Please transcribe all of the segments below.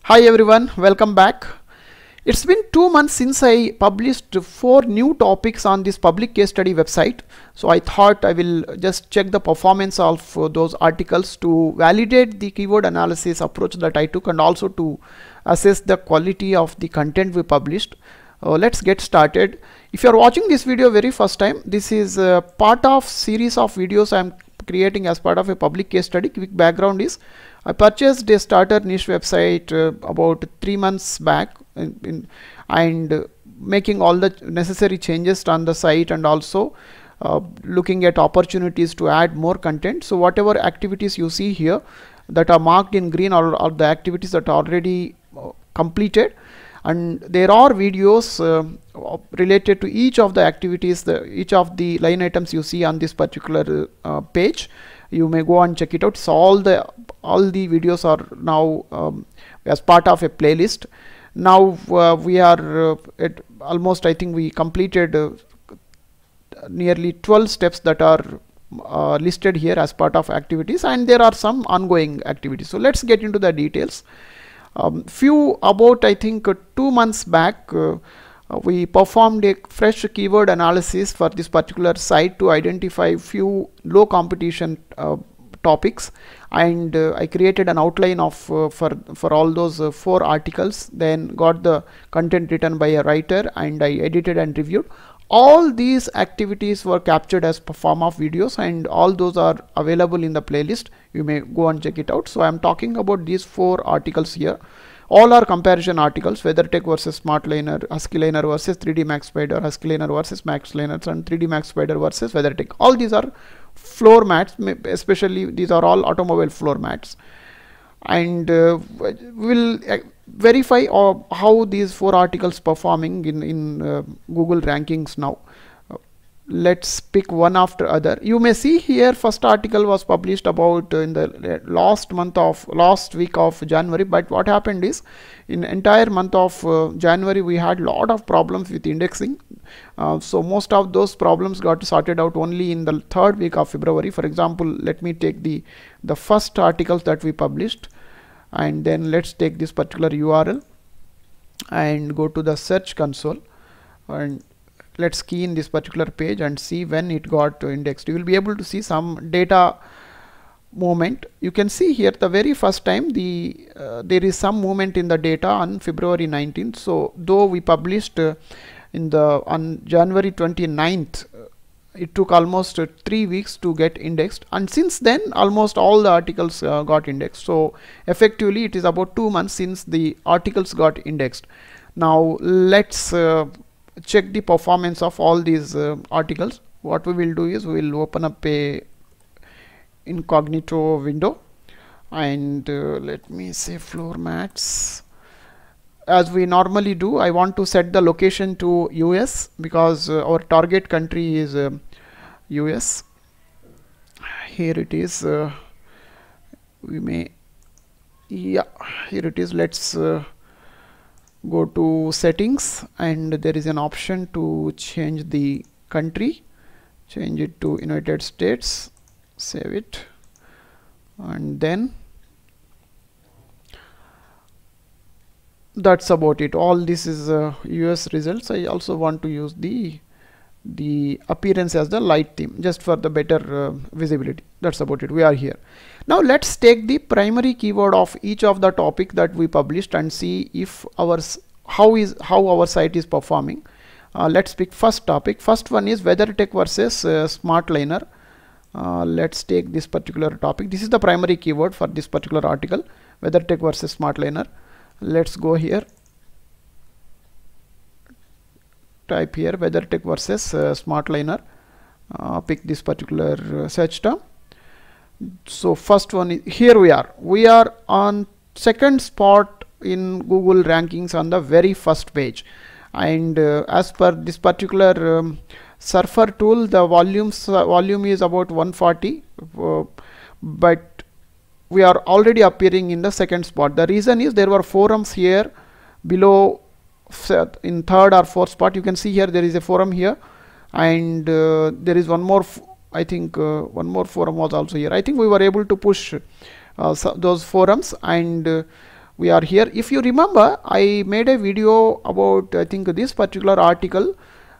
Hi everyone, welcome back. It's been 2 months since I published 4 new topics on this public case study website. So I thought I will just check the performance of those articles to validate the keyword analysis approach that I took and also to assess the quality of the content we published. Let's get started. If you are watching this video very first time, this is part of series of videos I am creating as part of a public case study. Quick background is I purchased a starter niche website about 3 months back and making all the necessary changes on the site and also looking at opportunities to add more content. So whatever activities you see here that are marked in green are the activities that are already completed, and there are videos related to each of the activities, each of the line items you see on this particular page. You may go and check it out. So all the videos are now as part of a playlist. Now we are at almost, I think we completed nearly 12 steps that are listed here as part of activities, and there are some ongoing activities. So let's get into the details. About I think 2 months back, we performed a fresh keyword analysis for this particular site to identify few low competition topics, and I created an outline of for all those 4 articles, then got the content written by a writer and I edited and reviewed. All these activities were captured as form of videos, and all those are available in the playlist. You may go and check it out. So I am talking about these 4 articles here. All are comparison articles: WeatherTech versus SmartLiner, HuskyLiner versus 3D Max Spider, HuskyLiner versus MaxLiners, and 3D Max Spider versus WeatherTech. All these are floor mats, especially these are all automobile floor mats, and we'll verify how these 4 articles performing in Google rankings now. Let's pick one after other. You may see here first article was published about in the last week of January, but what happened is in entire month of January we had lot of problems with indexing. So most of those problems got sorted out only in the 3rd week of February. For example, let me take the first articles that we published, and then let's take this particular URL and go to the search console, and let's key in this particular page and see when it got indexed. You will be able to see some data movement. You can see here the very first time there is some movement in the data on February 19th. So though we published on January 29th, it took almost 3 weeks to get indexed, and since then almost all the articles got indexed. So effectively it is about 2 months since the articles got indexed. Now let's check the performance of all these articles. What we will do is we will open up a incognito window, and let me say floor mats. As we normally do, I want to set the location to US because our target country is US. Here it is. Here it is. Let's go to settings, and there is an option to change the country. Change it to United States. Save it, and then that's about it. All this is US results. I also want to use the appearance as the light theme just for the better visibility. That's about it. We are here. Now let's take the primary keyword of each of the topic that we published and see if how our site is performing. Let's pick first topic. First one is WeatherTech versus SmartLiner. Let's take this particular topic. This is the primary keyword for this particular article, WeatherTech versus SmartLiner. Let's go here, type here WeatherTech versus SmartLiner, pick this particular search term. So first one is, here we are on 2nd spot in Google rankings on the very first page, and as per this particular surfer tool, the volume is about 140, but we are already appearing in the 2nd spot. The reason is there were forums here below in 3rd or 4th spot. You can see here there is a forum here, and there is one more. I think one more forum was also here. I think we were able to push those forums, and we are here. If you remember, I made a video about, I think, this particular article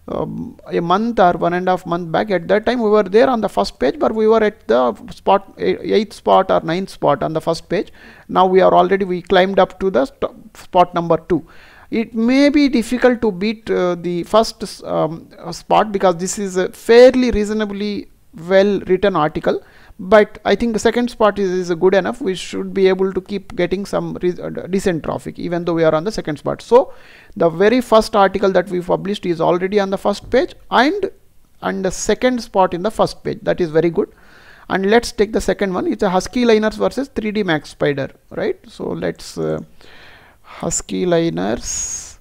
a month or 1.5 months back. At that time we were there on the first page, but we were at the spot 8th spot or 9th spot on the first page. Now we climbed up to the spot number 2. It may be difficult to beat the first spot, because this is a fairly reasonably well written article, but I think the second spot is good enough. We should be able to keep getting some decent traffic even though we are on the second spot. So the very first article that we published is already on the first page and the second spot in the first page. That is very good. And let's take the second one. It's a Husky Liners versus 3D Max Spider, right? So let's Husky Liners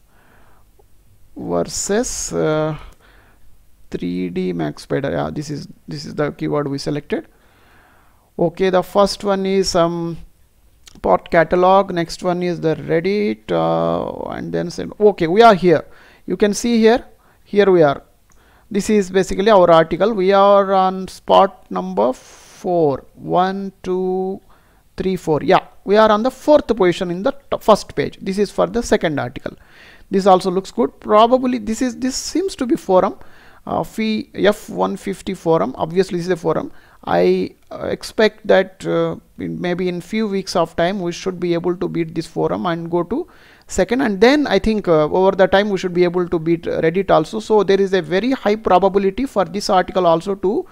versus 3D Max Spider. Yeah, this is the keyword we selected. Okay, the first one is pot catalog, next one is the Reddit, and then okay, we are here. You can see here we are. This is basically our article. We are on spot number 4. 1, 2, 3, 4. Yeah, we are on the 4th position in the first page. This is for the second article. This also looks good. Probably this seems to be forum. F150 forum. Obviously this is a forum. I expect that maybe in few weeks of time we should be able to beat this forum and go to second, and then I think over the time we should be able to beat Reddit also. So there is a very high probability for this article also to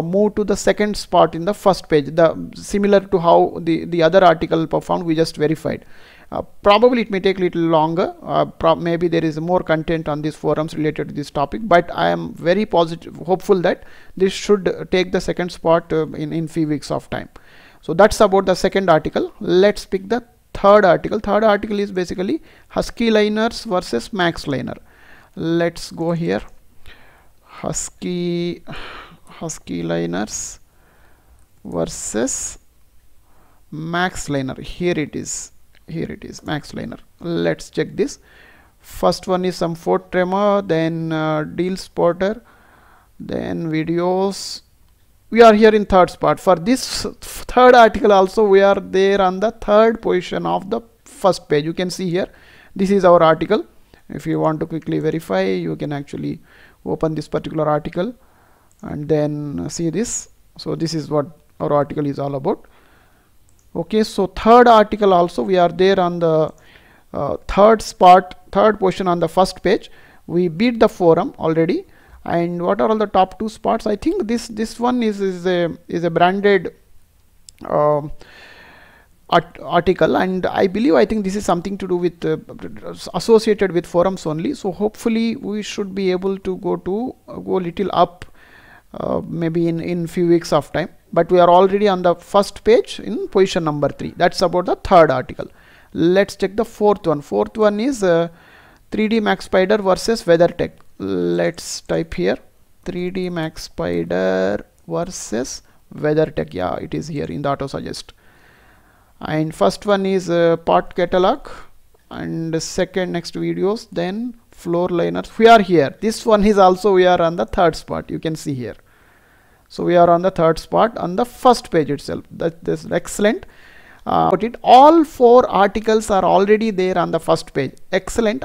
move to the second spot in the first page, similar to how the other article performed we just verified. Probably it may take a little longer. Maybe there is more content on these forums related to this topic, but I am very hopeful that this should take the second spot in few weeks of time. So that's about the second article. Let's pick the third article. Third article is basically Husky Liners versus Max Liner. Let's go here. Husky Liners versus Max Liner. Here it is Max Liner. Let's check this. First one is some Fort Tremor, then Deal Spotter, then videos. We are here in third spot. For this third article also we are there on the third position of the first page. You can see here, this is our article. If you want to quickly verify, you can actually open this particular article and then see this. So this is what our article is all about. Okay, so third article also we are there on the third position on the first page. We beat the forum already. And what are all the top 2 spots? I think this one is a branded article, and I think this is something to do with associated with forums only. So hopefully we should be able to go little up maybe in few weeks of time. But we are already on the first page in position number 3. That's about the third article. Let's check the fourth one. Fourth one is 3D Max Spider versus WeatherTech. Let's type here 3D Max Spider versus WeatherTech. Yeah, it is here in the auto suggest. And first one is pot catalog, and second next videos, then floor liners. We are here. This one is also, we are on the third spot. You can see here. So we are on the third spot on the first page itself. That is excellent. But all 4 articles are already there on the first page. Excellent.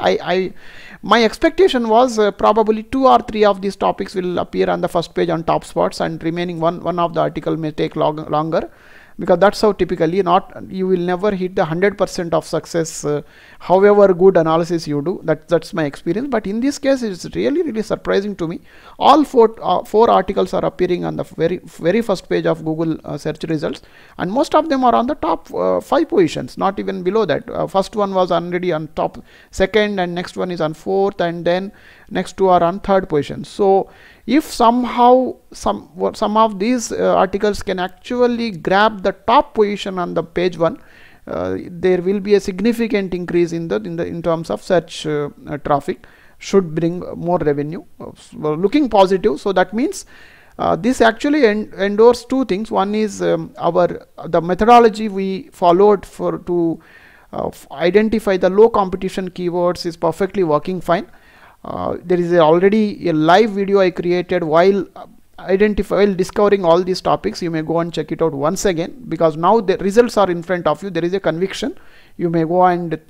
My expectation was probably 2 or 3 of these topics will appear on the first page on top spots, and remaining one of the article may take longer, because that's how typically you will never hit the 100% of success however good analysis you do. That's my experience. But in this case it's really surprising to me. All 4 articles are appearing on the very first page of Google search results, and most of them are on the top 5 positions, not even below that. First one was already on top, second, and next one is on 4th, and then next 2 are on 3rd position. So if somehow some of these articles can actually grab the top position on the page 1, there will be a significant increase in terms of search traffic, should bring more revenue. Looking positive. So that means this actually endorses 2 things. One is the methodology we followed to identify the low competition keywords is perfectly working fine. There is already a live video I created while discovering all these topics. You may go and check it out once again, because now the results are in front of you. There is a conviction. you may go and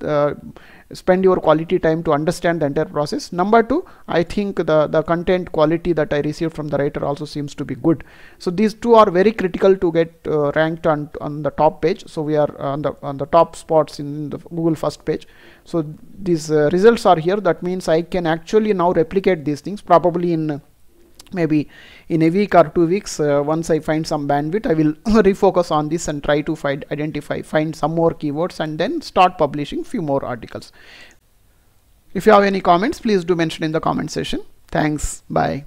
spend your quality time to understand the entire process. Number two, I think the content quality that I received from the writer also seems to be good. So these two are very critical to get ranked on the top page. So we are on the top spots in the Google first page. So these results are here. That means I can actually now replicate these things probably in maybe in a week or 2 weeks. Once I find some bandwidth, I will refocus on this and try to find some more keywords and then start publishing few more articles. If you have any comments, please do mention in the comment section. Thanks. Bye.